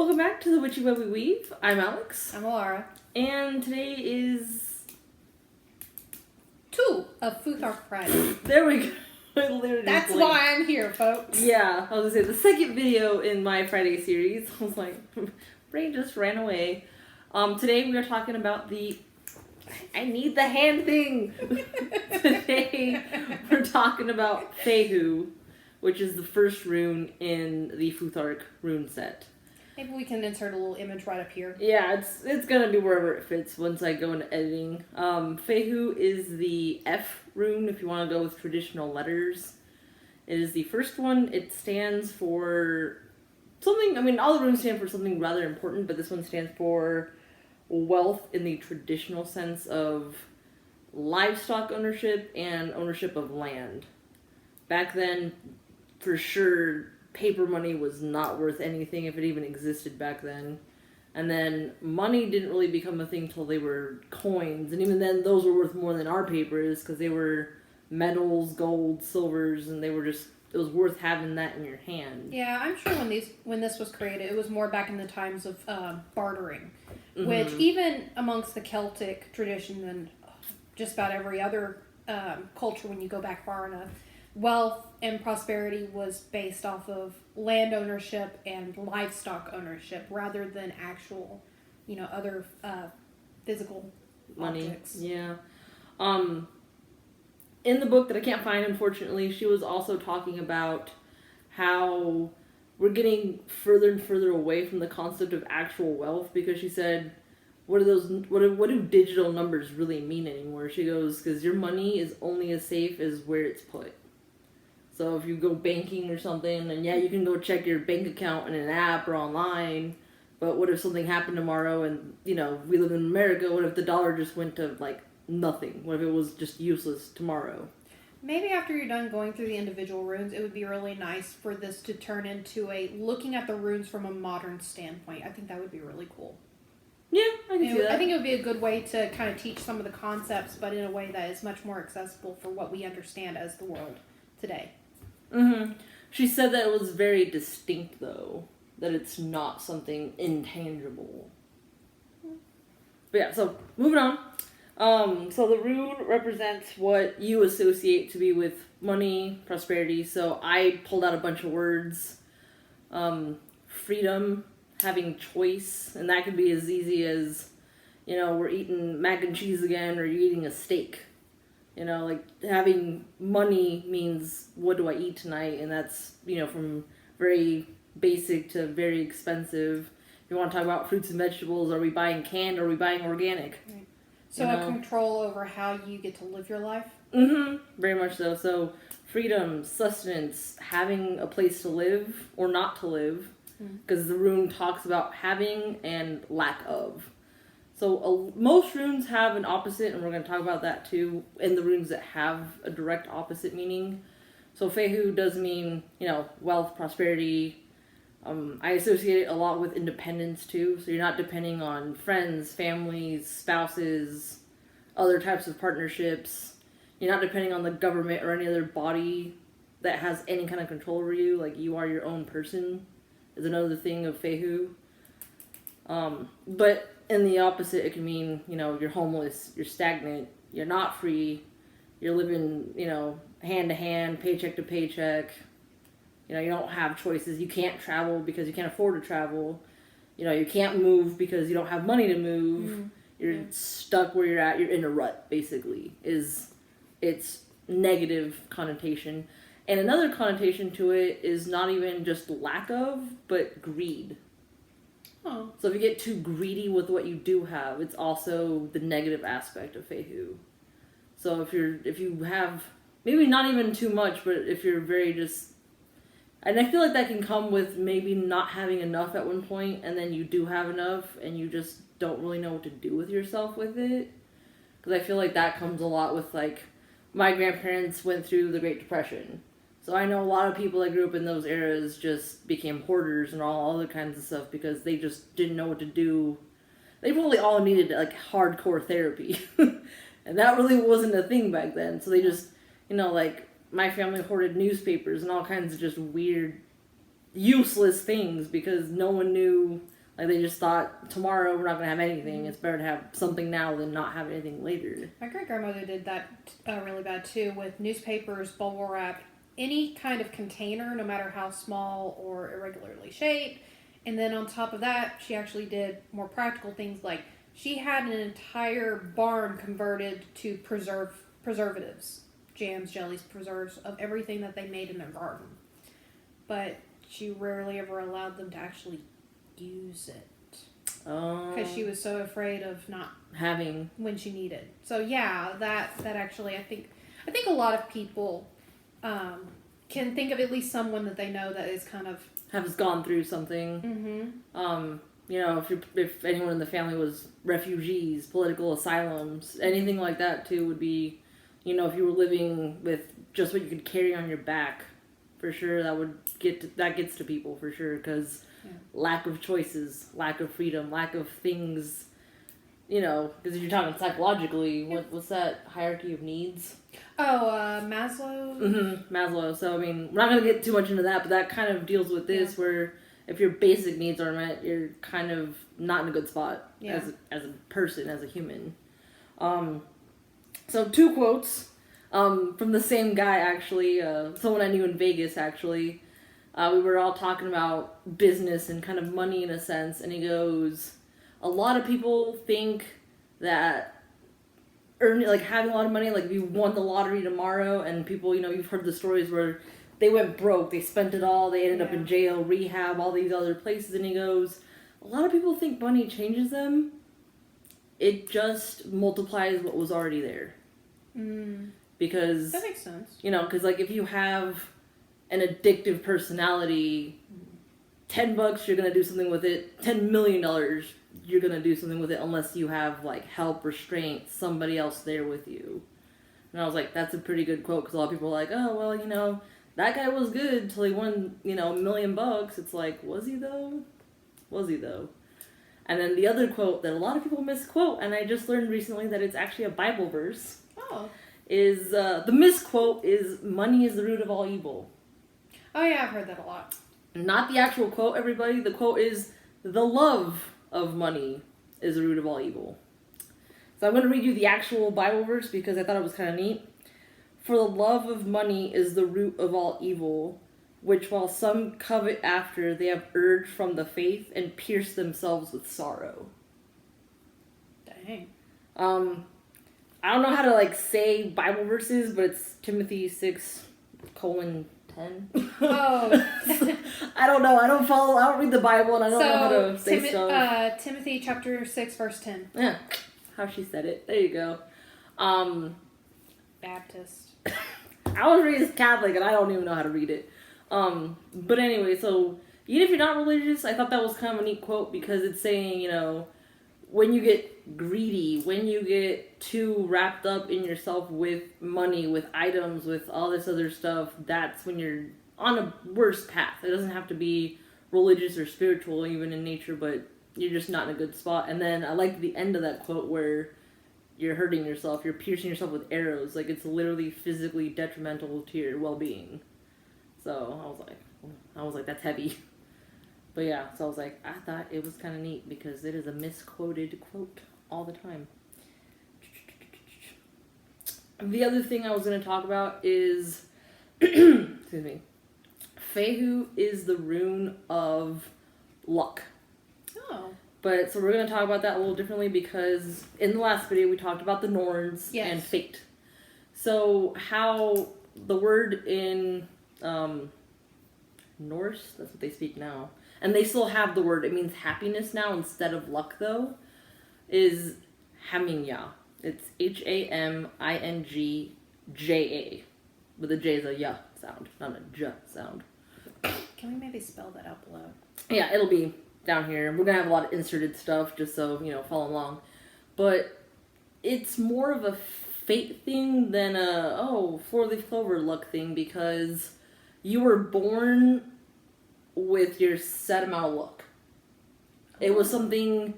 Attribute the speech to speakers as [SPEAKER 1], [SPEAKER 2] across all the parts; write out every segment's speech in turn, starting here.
[SPEAKER 1] Welcome back to the Witchy Web We Weave. I'm Alex.
[SPEAKER 2] I'm Laura.
[SPEAKER 1] And today is
[SPEAKER 2] 2 of Futhark Friday.
[SPEAKER 1] There we go.
[SPEAKER 2] That's why I'm here, folks.
[SPEAKER 1] Yeah, I was gonna say the second video in my Friday series. I was like, brain just ran away. Today we are talking about I need the hand thing. Today we're talking about Fehu, which is the first rune in the Futhark rune set.
[SPEAKER 2] Maybe we can insert a little image right up here.
[SPEAKER 1] Yeah, it's gonna be wherever it fits once I go into editing. Fehu is the F rune if you want to go with traditional letters. It is the first one. It stands for something, I mean, all the runes stand for something rather important, but this one stands for wealth in the traditional sense of livestock ownership and ownership of land. Back then, for sure, paper money was not worth anything if it even existed back then. And then money didn't really become a thing till they were coins. And even then, those were worth more than our papers because they were metals, gold, silvers, and it was worth having that in your hand.
[SPEAKER 2] Yeah, I'm sure when this was created, it was more back in the times of bartering, which even amongst the Celtic tradition and just about every other culture when you go back far enough, wealth and prosperity was based off of land ownership and livestock ownership rather than actual, other physical
[SPEAKER 1] money.
[SPEAKER 2] Objects.
[SPEAKER 1] Yeah. In the book that I can't find, unfortunately, she was also talking about how we're getting further and further away from the concept of actual wealth because she said, what do digital numbers really mean anymore? She goes, because your money is only as safe as where it's put. So if you go banking or something, and yeah, you can go check your bank account in an app or online, but what if something happened tomorrow and, we live in America, what if the dollar just went to, nothing? What if it was just useless tomorrow?
[SPEAKER 2] Maybe after you're done going through the individual runes, it would be really nice for this to turn into looking at the runes from a modern standpoint. I think that would be really cool.
[SPEAKER 1] Yeah, I can see that.
[SPEAKER 2] I think it would be a good way to kind of teach some of the concepts, but in a way that is much more accessible for what we understand as the world today.
[SPEAKER 1] She said that it was very distinct, though. That it's not something intangible. But yeah, so moving on. So the rune represents what you associate to be with money, prosperity. So I pulled out a bunch of words. Freedom, having choice, and that could be as easy as, we're eating mac and cheese again, or you're eating a steak. Having money means, what do I eat tonight? And that's, from very basic to very expensive. If you want to talk about fruits and vegetables, are we buying canned or are we buying organic?
[SPEAKER 2] Right. So a control over how you get to live your life?
[SPEAKER 1] Very much so. So freedom, sustenance, having a place to live or not to live. Because the rune talks about having and lack of. So most runes have an opposite, and we're going to talk about that too, in the runes that have a direct opposite meaning. So Fehu does mean, wealth, prosperity. I associate it a lot with independence too. So you're not depending on friends, families, spouses, other types of partnerships. You're not depending on the government or any other body that has any kind of control over you. Like, you are your own person is another thing of Fehu. But in the opposite, it can mean, you're homeless, you're stagnant, you're not free, you're living, hand to hand, paycheck to paycheck. You don't have choices. You can't travel because you can't afford to travel. You can't move because you don't have money to move. You're stuck where you're at. You're in a rut, basically, is its negative connotation. And another connotation to it is not even just lack of, but greed.
[SPEAKER 2] Oh.
[SPEAKER 1] So if you get too greedy with what you do have, it's also the negative aspect of Fehu. So if you have, maybe not even too much, but if you're very just, and I feel like that can come with maybe not having enough at one point, and then you do have enough, and you just don't really know what to do with yourself with it. Because I feel like that comes a lot with, my grandparents went through the Great Depression. So I know a lot of people that grew up in those eras just became hoarders and all other kinds of stuff because they just didn't know what to do. They probably all needed, hardcore therapy. And that really wasn't a thing back then. So they just, my family hoarded newspapers and all kinds of just weird, useless things because no one knew Like, they just thought, tomorrow we're not going to have anything. It's better to have something now than not have anything later.
[SPEAKER 2] My great-grandmother did that really bad, too, with newspapers, bubble wrap, any kind of container, no matter how small or irregularly shaped. And then on top of that, she actually did more practical things, like she had an entire barn converted to preservatives. Jams, jellies, preserves of everything that they made in their garden. But she rarely ever allowed them to actually use it.
[SPEAKER 1] Oh.
[SPEAKER 2] Because she was so afraid of not
[SPEAKER 1] having
[SPEAKER 2] when she needed. So yeah, that actually I think a lot of people can think of at least someone that they know that is kind of
[SPEAKER 1] has gone through something.
[SPEAKER 2] Mm-hmm.
[SPEAKER 1] You know, if anyone in the family was refugees, political asylums, anything like that too would be, you know, if you were living with just what you could carry on your back, for sure that gets to people for sure, because lack of choices, lack of freedom, lack of things, you know, because if you're talking psychologically, what's that hierarchy of needs?
[SPEAKER 2] Oh, Maslow.
[SPEAKER 1] Mm-hmm, Maslow. So I mean, we're not gonna get too much into that, but that kind of deals with this, where if your basic needs are met, you're kind of not in a good spot as a person, as a human. So 2 quotes from the same guy, actually, someone I knew in Vegas, actually. We were all talking about business and kind of money in a sense, and he goes, a lot of people think that having a lot of money, like if you won the lottery tomorrow, and people, you know, you've heard the stories where they went broke, they spent it all, they ended up in jail, rehab, all these other places, and he goes, a lot of people think money changes them. It just multiplies what was already there. Because
[SPEAKER 2] that makes sense.
[SPEAKER 1] You know, because like if you have an addictive personality, $10 you're gonna do something with it. $10 million you're gonna do something with it, unless you have like help, restraint, somebody else there with you. And I was like, that's a pretty good quote, because a lot of people are like, oh well, you know, that guy was good till he won, you know, $1 million. It's like, was he though? Was he though? And then the other quote that a lot of people misquote, and I just learned recently that it's actually a Bible verse.
[SPEAKER 2] Oh.
[SPEAKER 1] Is the misquote is, money is the root of all evil.
[SPEAKER 2] Oh yeah, I've heard that a lot.
[SPEAKER 1] Not the actual quote, everybody. The quote is, the love of money is the root of all evil. So I'm going to read you the actual Bible verse because I thought it was kind of neat. For the love of money is the root of all evil, which while some covet after, they have urged from the faith and pierced themselves with sorrow.
[SPEAKER 2] Dang.
[SPEAKER 1] I don't know how to like say Bible verses, but it's Timothy 6:10.
[SPEAKER 2] Oh.
[SPEAKER 1] I don't know. I don't read the Bible, and I don't know how to say stuff.
[SPEAKER 2] Timothy chapter 6 verse 10.
[SPEAKER 1] Yeah, how she said it. There you go.
[SPEAKER 2] Baptist.
[SPEAKER 1] I was raised Catholic, and I don't even know how to read it. But anyway, so even if you're not religious, I thought that was kind of a neat quote, because it's saying, you know, when you get greedy, when you get too wrapped up in yourself with money, with items, with all this other stuff, that's when you're on a worse path. It doesn't have to be religious or spiritual even in nature, but you're just not in a good spot. And then I like the end of that quote where you're hurting yourself, you're piercing yourself with arrows. Like, it's literally physically detrimental to your well-being. So I was like, that's heavy. But yeah, so I was like, I thought it was kind of neat, because it is a misquoted quote all the time. The other thing I was going to talk about is, excuse me, Fehu is the rune of luck.
[SPEAKER 2] Oh.
[SPEAKER 1] But, so we're going to talk about that a little differently, because in the last video we talked about the Norns and fate. So how the word in Norse, that's what they speak now, and they still have the word, it means happiness now instead of luck though, is Haminja. It's Hamingja. But the J is a ya sound, not a j sound.
[SPEAKER 2] Can we maybe spell that out below?
[SPEAKER 1] Yeah, it'll be down here. We're going to have a lot of inserted stuff, just so, you know, follow along. But it's more of a fate thing than a, four-leaf clover luck thing, because you were born with your set amount of luck. It was something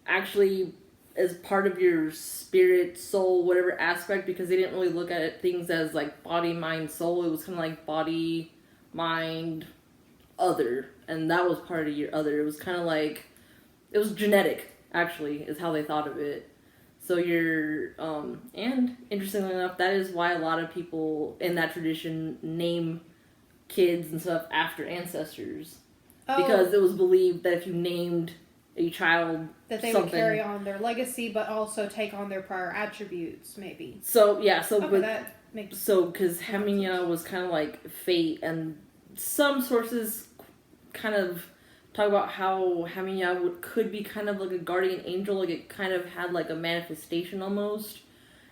[SPEAKER 1] actually as part of your spirit, soul, whatever aspect, because they didn't really look at things as like body, mind, soul. It was kind of like body, mind, other, and that was part of your other. It was kind of like it was genetic, actually, is how they thought of it. So you're, and interestingly enough, that is why a lot of people in that tradition name kids and stuff after ancestors.
[SPEAKER 2] Oh.
[SPEAKER 1] Because it was believed that if you named a child
[SPEAKER 2] that they would carry on their legacy, but also take on their prior attributes, maybe.
[SPEAKER 1] So, yeah, so,
[SPEAKER 2] okay,
[SPEAKER 1] but,
[SPEAKER 2] that makes
[SPEAKER 1] because Hamiya was kind of like fate, and some sources kind of talk about how Hamiya could be kind of like a guardian angel, like it kind of had like a manifestation almost.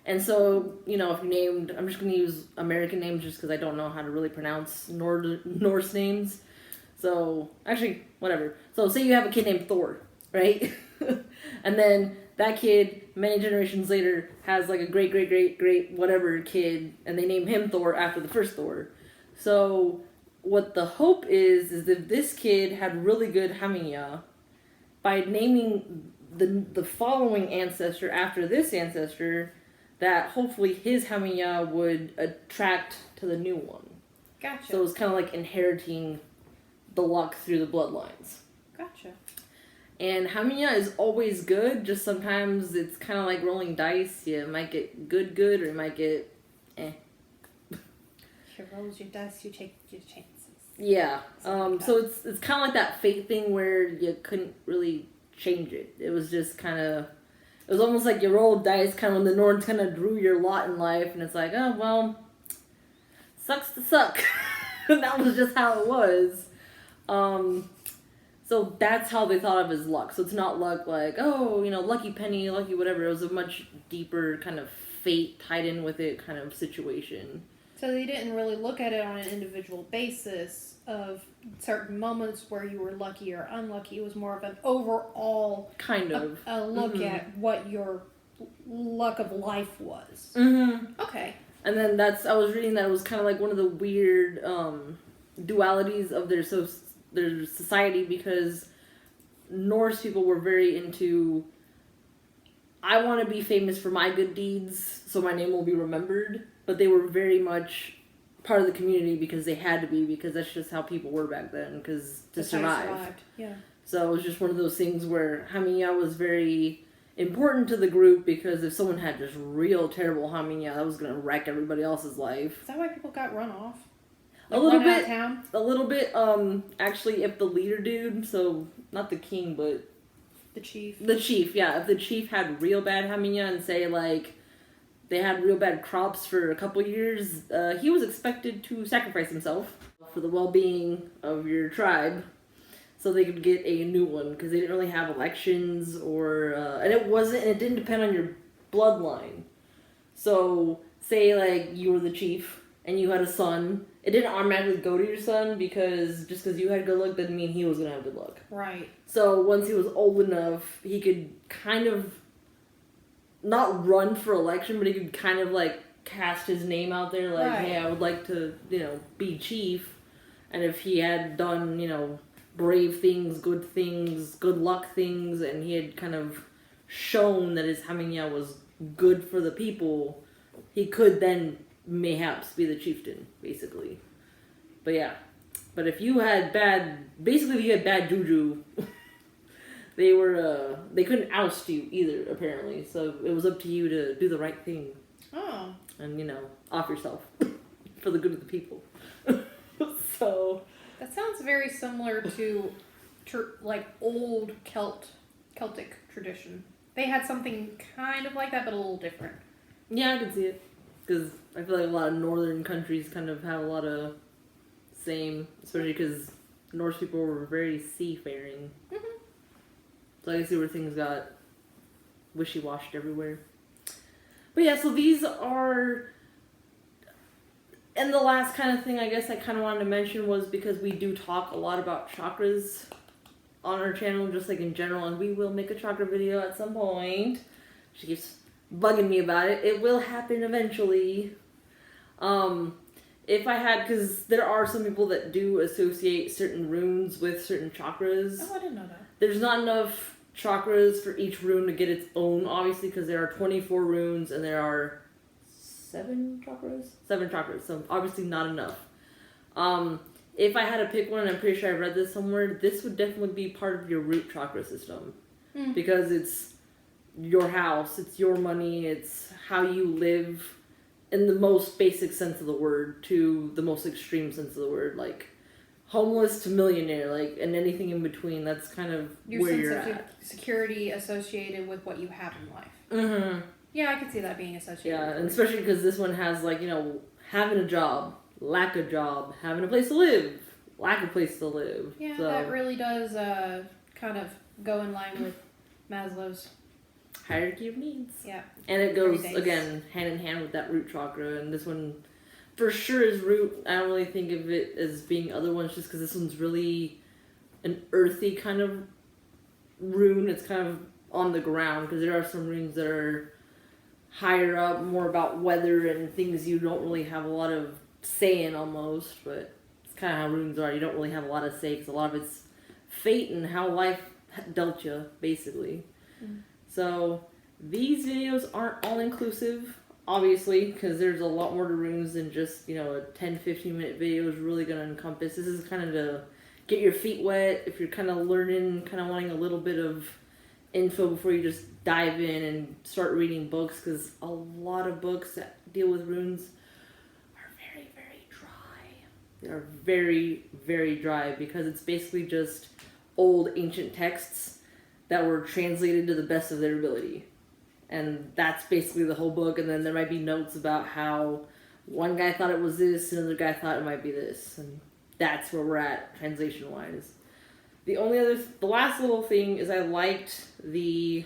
[SPEAKER 1] And so, if you named, I'm just going to use American names just because I don't know how to really pronounce Norse names. So, actually, whatever. So, say you have a kid named Thor, right? And then that kid, many generations later, has like a great, great, great, great whatever kid, and they name him Thor after the first Thor. So, what the hope is that this kid had really good Hamiya, by naming the following ancestor after this ancestor, that hopefully his Hamiya would attract to the new one.
[SPEAKER 2] Gotcha.
[SPEAKER 1] So it's kind of like inheriting the luck through the bloodlines.
[SPEAKER 2] Gotcha.
[SPEAKER 1] And Hamiya is always good, just sometimes it's kind of like rolling dice. You might get good, or you might get
[SPEAKER 2] You roll your dice, you take your chances.
[SPEAKER 1] Yeah. So it's kind of like that fate thing where you couldn't really change it. It was just kind of, it was almost like you rolled dice kind of when the Norns kind of drew your lot in life, and it's like, oh, well, sucks to suck. And that was just how it was. So that's how they thought of as luck. So it's not luck like, oh, lucky penny, lucky whatever. It was a much deeper kind of fate tied in with it kind of situation.
[SPEAKER 2] So they didn't really look at it on an individual basis of certain moments where you were lucky or unlucky. It was more of an overall
[SPEAKER 1] kind of
[SPEAKER 2] a look at what your luck of life was.
[SPEAKER 1] Mm-hmm.
[SPEAKER 2] Okay.
[SPEAKER 1] And then I was reading that it was kind of like one of the weird dualities of their society, because Norse people were very into, I want to be famous for my good deeds, so my name will be remembered. But they were very much part of the community because they had to be, because that's just how people were back then, because to survive.
[SPEAKER 2] Yeah.
[SPEAKER 1] So it was just one of those things where Hamiya was very important to the group, because if someone had just real terrible Hamiya, that was going to wreck everybody else's life.
[SPEAKER 2] Is that why people got run off?
[SPEAKER 1] Like, a little bit. Actually, if the leader dude, so not the king, but
[SPEAKER 2] the chief.
[SPEAKER 1] Yeah. If the chief had real bad Hamiya and say like they had real bad crops for a couple years, he was expected to sacrifice himself for the well-being of your tribe, so they could get a new one, because they didn't really have elections and it didn't depend on your bloodline. So say like you were the chief and you had a son, it didn't automatically go to your son, because just because you had good luck didn't mean he was going to have good luck.
[SPEAKER 2] Right.
[SPEAKER 1] So once he was old enough, he could kind of not run for election, but he could kind of like cast his name out there, like,
[SPEAKER 2] right.
[SPEAKER 1] Hey, I would like to, be chief. And if he had done, brave things, good luck things, and he had kind of shown that his Hamiya was good for the people, he could then mayhaps be the chieftain, basically. But yeah. But if you had bad juju, they couldn't oust you either, apparently. So it was up to you to do the right thing.
[SPEAKER 2] Oh.
[SPEAKER 1] And, off yourself for the good of the people. So
[SPEAKER 2] that sounds very similar to like old Celtic tradition. They had something kind of like that, but a little different.
[SPEAKER 1] Yeah, I can see it. Because I feel like a lot of northern countries kind of have a lot of same, especially because Norse people were very seafaring.
[SPEAKER 2] Mm-hmm.
[SPEAKER 1] So I can see where things got wishy-washed everywhere. But yeah, so these are... And the last kind of thing I guess I kind of wanted to mention was, because we do talk a lot about chakras on our channel, just like in general, and we will make a chakra video at some point. She keeps bugging me about it. It will happen eventually. If I had, because there are some people that do associate certain runes with certain chakras.
[SPEAKER 2] Oh, I didn't know that.
[SPEAKER 1] There's not enough chakras for each rune to get its own, obviously, because there are 24 runes and there are 7 chakras? 7 chakras, so obviously not enough. If I had to pick one, and I'm pretty sure I read this somewhere, this would definitely be part of your root chakra system. because it's your house, it's your money, it's how you live in the most basic sense of the word to the most extreme sense of the word, like homeless to millionaire, like, and anything in between. That's kind of
[SPEAKER 2] your
[SPEAKER 1] where
[SPEAKER 2] sense
[SPEAKER 1] you're
[SPEAKER 2] of
[SPEAKER 1] at.
[SPEAKER 2] security associated with what you have in life.
[SPEAKER 1] Mm-hmm.
[SPEAKER 2] Yeah, I could see that being associated.
[SPEAKER 1] Yeah, and especially because this one has, like, you know, having a job, lack of job, having a place to live, lack of place to live.
[SPEAKER 2] Yeah,
[SPEAKER 1] so,
[SPEAKER 2] that really does kind of go in line with Maslow's
[SPEAKER 1] hierarchy of needs.
[SPEAKER 2] Yeah.
[SPEAKER 1] And it goes,
[SPEAKER 2] Very nice.
[SPEAKER 1] again, hand in hand with that root chakra, and this one for sure is root. I don't really think of it as being other ones just because this one's really an earthy kind of rune. It's kind of on the ground because there are some runes that are higher up, more about weather and things you don't really have a lot of say in almost, but it's kind of how runes are. You don't really have a lot of say because a lot of it's fate and how life dealt you, basically. So these videos aren't all inclusive, obviously, because there's a lot more to runes than just, you know, a 10-15 minute video is really going to encompass. This is kind of to get your feet wet if you're kind of learning, kind of wanting a little bit of info before you just dive in and start reading books, because a lot of books that deal with runes are very, very dry. They are very, very dry because it's basically just old ancient texts that were translated to the best of their ability. And that's basically the whole book, and then there might be notes about how one guy thought it was this, and another guy thought it might be this, and that's where we're at translation-wise. The last little thing is I liked a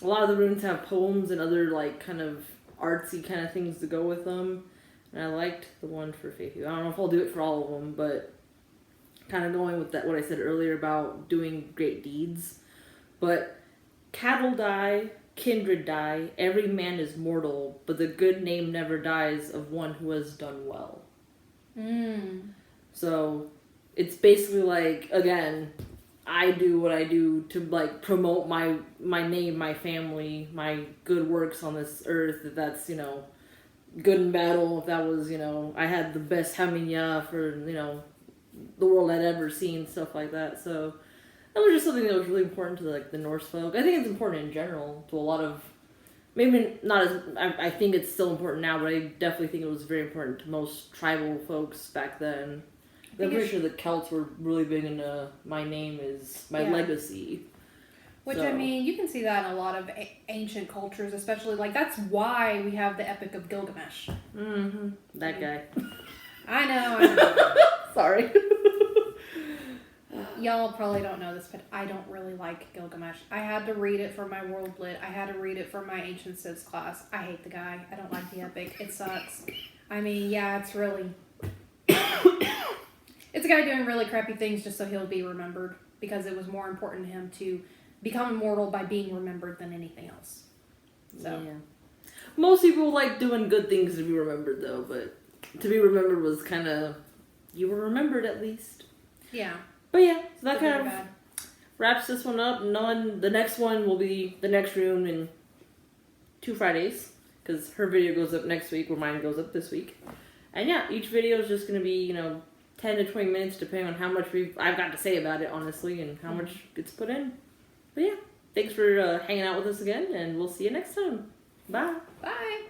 [SPEAKER 1] lot of the runes have poems and other, like, kind of artsy kind of things to go with them, and I liked the one for Fehu. I don't know if I'll do it for all of them, but kind of going with that, what I said earlier about doing great deeds. But cattle die, kindred die, every man is mortal, but the good name never dies of one who has done well. So it's basically like, again, I do what I do to, like, promote my name, my family, my good works on this earth. If that's, you know, good and battle, if that was, you know, I had the best Haminya for, you know, the world I'd ever seen, stuff like that. So that was just something that was really important to, like, the Norse folk. I think it's important in general to a lot of, maybe not as, I think it's still important now, but I definitely think it was very important to most tribal folks back then. I'm pretty sure the Celts were really big into my name is my legacy.
[SPEAKER 2] Which, I mean, you can see that in a lot of ancient cultures, especially, like, that's why we have the Epic of Gilgamesh.
[SPEAKER 1] Mm-hmm. That guy.
[SPEAKER 2] I know.
[SPEAKER 1] Sorry.
[SPEAKER 2] Y'all probably don't know this, but I don't really like Gilgamesh. I had to read it for my World Lit. I had to read it for my Ancient Civs class. I hate the guy. I don't like the epic. It sucks. I mean, yeah, it's really... It's a guy doing really crappy things just so he'll be remembered, because it was more important to him to become immortal by being remembered than anything else. So
[SPEAKER 1] yeah. Most people like doing good things to be remembered, though, but to be remembered was kind of... You were remembered, at least.
[SPEAKER 2] Yeah.
[SPEAKER 1] But yeah, so that kind of wraps this one up. The next one will be the next room in 2 Fridays, because her video goes up next week, where mine goes up this week. And yeah, each video is just going to be, you know, 10 to 20 minutes, depending on how much I've got to say about it, honestly, and how much gets put in. But yeah, thanks for hanging out with us again, and we'll see you next time. Bye.
[SPEAKER 2] Bye.